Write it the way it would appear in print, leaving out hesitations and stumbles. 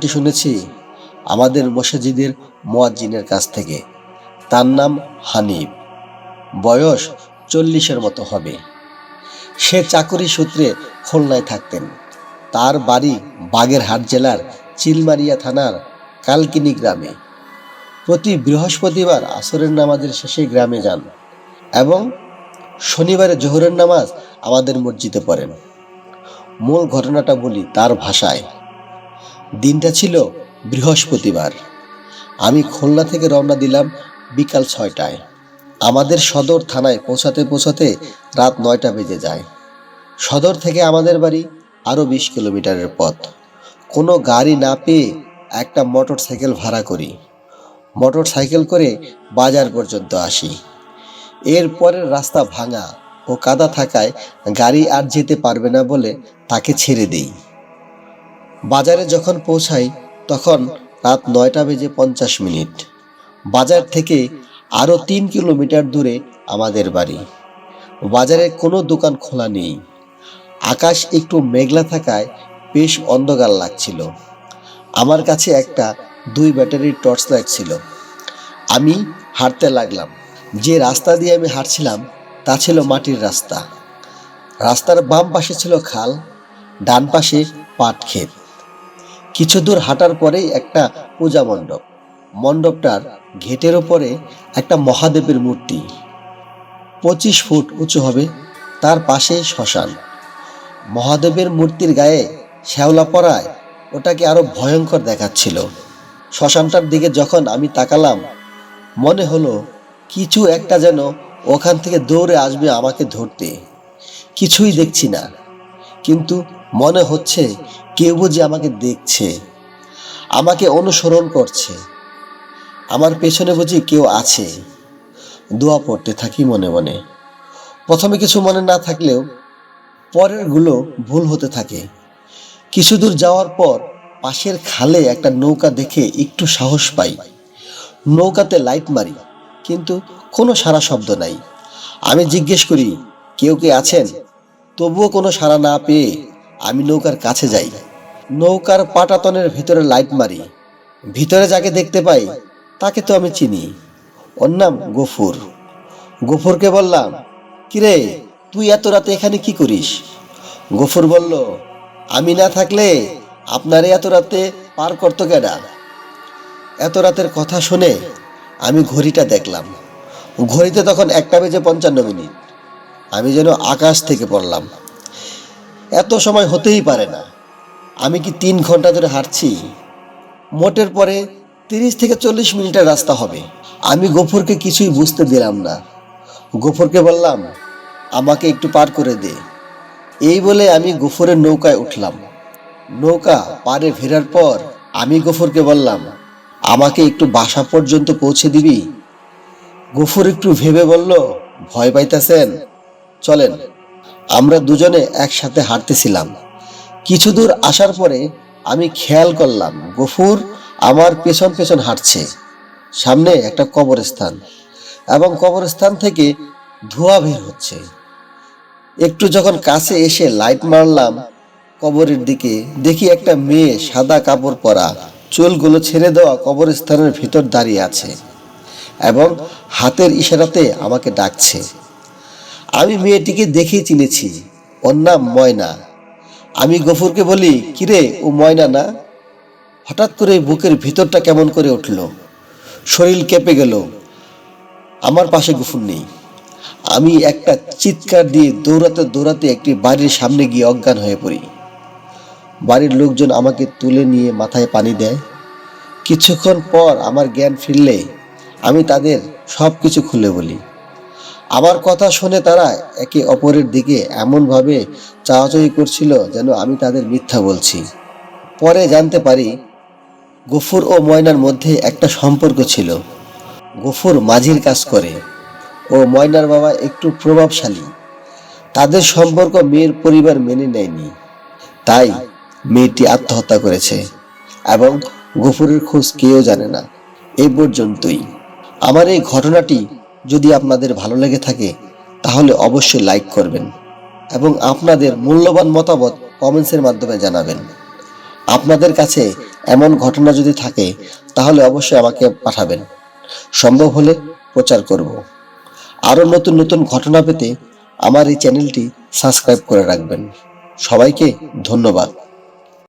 এটি শুনেছি আমাদের মসজিদের মুয়াজ্জিনের কাছ থেকে। তার নাম হানিফ, বয়স 40-এর মতো হবে। সে চাকুরি সূত্রে খুলনায় থাকতেন। তার বাড়ি বাগেরহাট জেলার চিলমারিয়া থানার কালকিনি গ্রামে। প্রতি বৃহস্পতিবার আসরের নামাজের শেষে গ্রামে যান এবং শনিবারে জোহরের নামাজ আমাদের মসজিদে পড়েন। মূল ঘটনাটা বলি তার ভাষায়। দিনটা ছিল বৃহস্পতিবার। আমি খুলনা থেকে রওনা দিলাম বিকাল 6টায়। আমাদের সদর থানায় পৌঁছাতে পৌঁছাতে রাত 9টা বেজে যায়। সদর থেকে আমাদের বাড়ি আরও 20 কিলোমিটারের পথ। কোনো গাড়ি না পেয়ে একটা মোটর সাইকেল ভাড়া করি। মোটর সাইকেল করে বাজার পর্যন্ত আসি। এরপরের রাস্তা ভাঙা ও কাদা থাকায় গাড়ি আর যেতে পারবে না বলে তাকে ছেড়ে দেই। বাজারে যখন পৌঁছাই তখন রাত 9টা বেজে 50 মিনিট। বাজার থেকে আরও 3 কিলোমিটার দূরে আমাদের বাড়ি। বাজারে কোনো দোকান খোলা নেই। আকাশ একটু মেঘলা থাকায় বেশ অন্ধকার লাগছিল। আমার কাছে একটা 2 ব্যাটারির টর্চ লাইট ছিল। আমি হাঁটতে লাগলাম। যে রাস্তা দিয়ে আমি হাঁটছিলাম তা ছিল মাটির রাস্তা। রাস্তার বাম পাশে ছিল খাল, ডান পাশে পাট ক্ষেত। কিছু দূর হাঁটার পরেই একটা পূজা মণ্ডপ। মণ্ডপটার ঘেটের ওপরে একটা মহাদেবের মূর্তি, 25 ফুট উঁচু হবে। তার পাশে শ্মশান। মহাদেবের মূর্তির গায়ে শ্যাওলা পড়ায় ওটাকে আরো ভয়ঙ্কর দেখাচ্ছিল। শ্মশানটার দিকে যখন আমি তাকালাম, মনে হলো কিছু একটা যেন ওখান থেকে দৌড়ে আসবে আমাকে ধরতে। কিছুই দেখছি না, কিন্তু মনে হচ্ছে কেউ বুঝি আমাকে দেখছে, আমাকে অনুসরণ করছে। আমার পেছনে বুঝি কেউ আছে। দোয়া পড়তে থাকি মনে মনে। প্রথমে কিছু মনে না থাকলেও পরের গুলো ভুল হতে থাকে। কিছু দূর যাওয়ার পর পাশের খালে একটা নৌকা দেখে একটু সাহস পাই। নৌকাতে লাইট মারি, কিন্তু কোনো সাড়া শব্দ নাই। আমি জিজ্ঞেস করি, কেউ কে আছেন? তবুও কোনো সাড়া না পেয়ে আমি নৌকার কাছে যাই। নৌকার পাটাতনের ভিতরে লাইট মারি। ভিতরে যাকে দেখতে পাই তাকে তো আমি চিনি। ওর নাম গফুর। গফুরকে বললাম, কিরে, তুই এত রাতে এখানে কি করিস? গফুর বলল, আমি না থাকলে আপনারে এত রাতে পার করতো কেডা? এত রাতের কথা শুনে আমি ঘড়িটা দেখলাম। ঘড়িতে তখন 1টা বেজে 55 মিনিট। আমি যেন আকাশ থেকে পড়লাম। এত সময় হতেই পারে না। আমি কি 3 ঘন্টা ধরে হাঁটছি? মোটের পরে 30 থেকে 40 মিনিটের রাস্তা হবে। আমি গফুরকে কিছুই বুঝতে দিলাম না। গফুরকে বললাম, আমাকে একটু পার করে দে। এই বলে আমি গফুরের নৌকায় উঠলাম। নৌকা পাড়ে ফেরার পর আমি গফুরকে বললাম, আমাকে একটু বাসা পর্যন্ত পৌঁছে দিবি? গফুর একটু ভেবে বলল, ভয় পাইতেছেন? চলেন। আমরা দুজনে একসাথে হাঁটতেছিলাম। কিছু দূর আসার পরে আমি খেয়াল করলাম গফুর আমার পেছন পেছন হাঁটছে। সামনে একটা কবরস্থান এবং কবরস্থান থেকে ধোঁয়া বের হচ্ছে। একটু যখন কাছে এসে লাইট মারলাম কবরের দিকে, দেখি একটা মেয়ে সাদা কাপড় পরা, চুলগুলো ছেড়ে দেওয়া কবরস্থানের ভিতর দাঁড়িয়ে আছে এবং হাতের ইশারাতে আমাকে ডাকছে। আমি মেয়েটিকে দেখেই চিনেছি। ওর নাম ময়না। আমি গফুরকে বলি, কিরে, ও ময়না না? হঠাৎ করে বুকের ভিতরটা কেমন করে উঠল, শরীর কেঁপে গেল। আমার পাশে গফুর নেই। আমি একটা চিৎকার দিয়ে দৌড়াতে দৌড়াতে একটি বাড়ির সামনে গিয়ে অজ্ঞান হয়ে পড়ি। বাড়ির লোকজন আমাকে তুলে নিয়ে মাথায় পানি দেয়। কিছুক্ষণ পর আমার জ্ঞান ফিরলে আমি তাদের সব কিছু খুলে বলি। আমার কথা শুনে তারা একে অপরের দিকে এমনভাবে চাওয়াচাওয়ি করছিল যেন আমি তাদের মিথ্যা বলছি। পরে জানতে পারি গফুর ও ময়নার মধ্যে একটা সম্পর্ক ছিল। গফুর মাঝির কাজ করে ও ময়নার বাবা একটু প্রভাবশালী। তাদের সম্পর্ক মেয়ের পরিবার মেনে নেয়নি, তাই মেয়েটি আত্মহত্যা করেছে এবং গফুরের খোঁজ কেউ জানে না। এই পর্যন্তই। আমার এই ঘটনাটি যদি আপনাদের ভালো লেগে থাকে তাহলে অবশ্যই লাইক করবেন এবং আপনাদের মূল্যবান মতামত কমেন্টসের মাধ্যমে জানাবেন। আপনাদের কাছে এমন ঘটনা যদি থাকে তাহলে অবশ্যই আমাকে পাঠাবেন, সম্ভব হলে প্রচার করব। আরও নতুন নতুন ঘটনা পেতে আমার এই চ্যানেলটি সাবস্ক্রাইব করে রাখবেন। সবাইকে ধন্যবাদ।